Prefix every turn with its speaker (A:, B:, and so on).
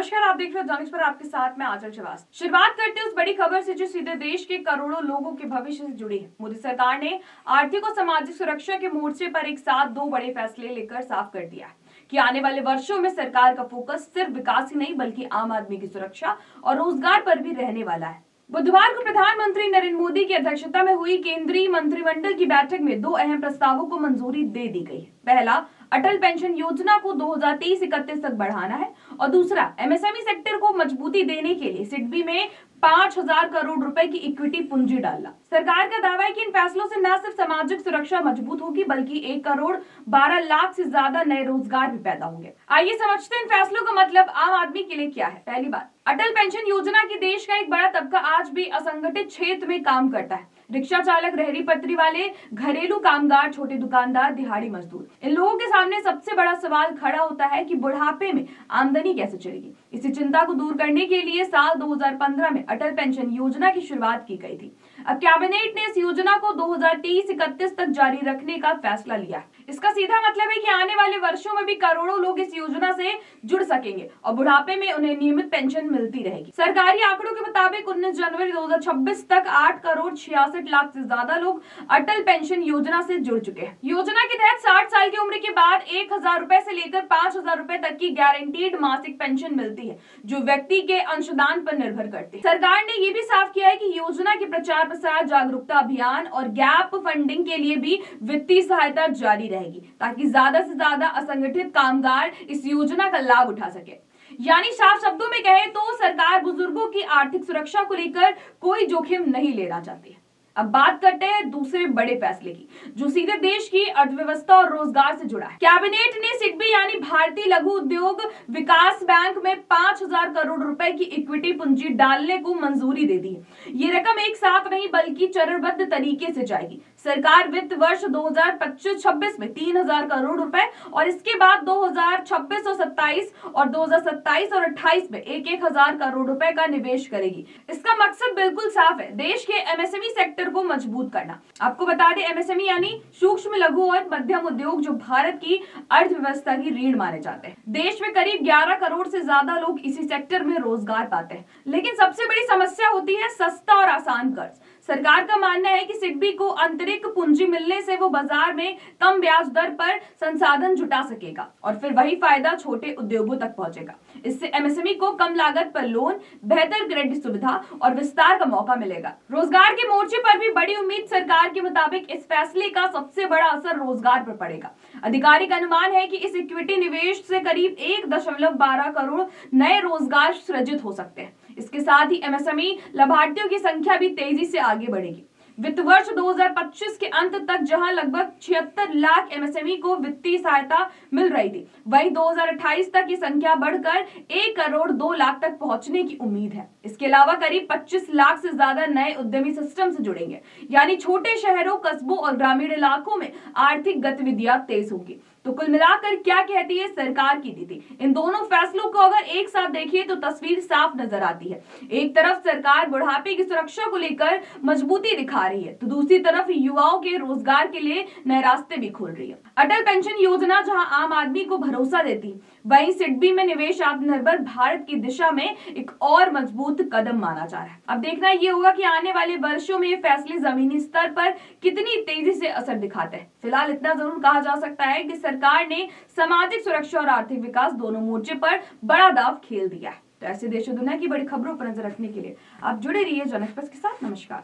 A: नमस्कार, आप देख रहे हो जॉनिक्स पर। आपके साथ मैं आंचल श्रीवास्तव। शुरुआत करते हैं उस बड़ी खबर से जो सीधे देश के करोड़ों लोगों के भविष्य से जुड़ी है। मोदी सरकार ने आर्थिक और सामाजिक सुरक्षा के मोर्चे पर एक साथ दो बड़े फैसले लेकर साफ कर दिया है कि आने वाले वर्षों में सरकार का फोकस सिर्फ विकास ही नहीं बल्कि आम आदमी की सुरक्षा और रोजगार पर भी रहने वाला है। बुधवार को प्रधानमंत्री नरेंद्र मोदी की अध्यक्षता में हुई केंद्रीय मंत्रिमंडल की बैठक में दो अहम प्रस्तावों को मंजूरी दे दी गई है। पहला, अटल पेंशन योजना को 2030-31 तक बढ़ाना है और दूसरा, एमएसएमई सेक्टर को मजबूती देने के लिए सिडबी में 5,000 करोड़ रुपए की इक्विटी पूंजी डालना। सरकार का दावा है कि इन फैसलों से न सिर्फ सामाजिक सुरक्षा मजबूत होगी बल्कि 1 करोड़ 12 लाख से ज्यादा नए रोजगार भी पैदा होंगे। आइए समझते हैं इन फैसलों का मतलब आम आदमी के लिए क्या है। पहली बात, अटल पेंशन योजना की देश का एक बड़ा तबका आज भी असंगठित क्षेत्र में काम करता है। रिक्शा चालक, रेहड़ी पटरी वाले, घरेलू कामगार, छोटे दुकानदार, दिहाड़ी मजदूर, इन लोगों के सामने सबसे बड़ा सवाल खड़ा होता है कि बुढ़ापे में आमदनी कैसे चलेगी। इसी चिंता को दूर करने के लिए साल 2015 में अटल पेंशन योजना की शुरुआत की गई थी। अब कैबिनेट ने इस योजना को 2030-31 तक जारी रखने का फैसला लिया। इसका सीधा मतलब है कि आने वाले वर्षों में भी करोड़ों लोग इस योजना से जुड़ सकेंगे और बुढ़ापे में उन्हें नियमित पेंशन मिलती रहेगी। सरकारी आंकड़ों के मुताबिक 19 जनवरी 2026 तक 8 करोड़ 66 लाख से ज्यादा लोग अटल पेंशन योजना से जुड़ चुके हैं। योजना के तहत 60 साल की उम्र के बाद 1,000 रुपए से लेकर 5,000 रुपए तक की गारंटीड मासिक पेंशन मिलती है, जो व्यक्ति के अंशदान पर निर्भर करती है। सरकार ने ये भी साफ किया है कि योजना के प्रचार प्रसार, जागरूकता अभियान और गैप फंडिंग के लिए भी वित्तीय सहायता जारी रहेगी ताकि ज्यादा से ज्यादा असंगठित कामगार इस योजना का लाभ उठा सके। यानी साफ शब्दों में कहें तो सरकार बुजुर्गों की आर्थिक सुरक्षा को लेकर कोई जोखिम नहीं लेना चाहती है। अब बात करते हैं दूसरे बड़े फैसले की, जो सीधे देश की अर्थव्यवस्था और रोजगार से जुड़ा है। कैबिनेट ने सिडबी यानी भारतीय लघु उद्योग विकास बैंक में 5,000 करोड़ रुपए की इक्विटी पूंजी डालने को मंजूरी दे दी है। ये रकम एक साथ नहीं बल्कि चरणबद्ध तरीके से जाएगी। सरकार वित्त वर्ष 2025-26 में 3,000 करोड़ रुपए और इसके बाद 2026 और 27 और 2027 और 28 में 1,000 करोड़ रुपए का निवेश करेगी। इसका मकसद बिल्कुल साफ है, देश के एमएसएमई सेक्टर को मजबूत करना। आपको बता दें, एमएसएमई यानी सूक्ष्म, लघु और मध्यम उद्योग, जो भारत की अर्थव्यवस्था की रीढ़ माने जाते हैं। देश में करीब 11 करोड़ से ज्यादा लोग इसी सेक्टर में रोजगार पाते हैं। लेकिन सबसे बड़ी समस्या होती है सस्ता और आसान कर्ज। सरकार का मानना है कि सिडबी को आंतरिक पूंजी मिलने से वो बाजार में कम ब्याज दर पर संसाधन जुटा सकेगा और फिर वही फायदा छोटे उद्योगों तक पहुंचेगा। इससे एमएसएमई को कम लागत पर लोन, बेहतर क्रेडिट सुविधा और विस्तार का मौका मिलेगा। रोजगार के मोर्चे पर भी बड़ी उम्मीद। सरकार के मुताबिक इस फैसले का सबसे बड़ा असर रोजगार पर पड़ेगा। आधिकारिक अनुमान है कि इस इक्विटी निवेश से करीब 1.12 करोड़ नए रोजगार सृजित हो सकते हैं। इसके साथ ही एमएसएमई लाभार्थियों की संख्या भी तेजी से आगे बढ़ेगी। वित्त वर्ष 2025 के अंत तक जहां लगभग 76 लाख एमएसएमई को वित्तीय सहायता मिल रही थी, वहीं 2028 तक ये संख्या बढ़कर 1 करोड़ 2 लाख तक पहुंचने की उम्मीद है। इसके अलावा करीब 25 लाख से ज्यादा नए उद्यमी सिस्टम से जुड़ेंगे, यानी छोटे शहरों, कस्बों और ग्रामीण इलाकों में आर्थिक गतिविधियां तेज होंगी। तो कुल मिलाकर क्या कहती है सरकार की नीति? इन दोनों फैसलों को अगर एक साथ देखिए तो तस्वीर साफ नजर आती है। एक तरफ सरकार बुढ़ापे की सुरक्षा को लेकर मजबूती दिखा रही है तो दूसरी तरफ युवाओं के रोजगार के लिए नए रास्ते भी खोल रही है। अटल पेंशन योजना जहां आम आदमी को भरोसा देती, वहीं सिडबी में निवेश आत्मनिर्भर भारत की दिशा में एक और मजबूत कदम माना जा रहा है। अब देखना ये होगा कि आने वाले वर्षों में ये फैसले जमीनी स्तर पर कितनी तेजी से असर दिखाते हैं। फिलहाल इतना जरूर कहा जा सकता है कि सरकार ने सामाजिक सुरक्षा और आर्थिक विकास दोनों मोर्चे पर बड़ा दांव खेल दिया है। तो ऐसे देश और दुनिया की बड़ी खबरों पर नजर रखने के लिए आप जुड़े रहिए जॉनिक्स के साथ। नमस्कार।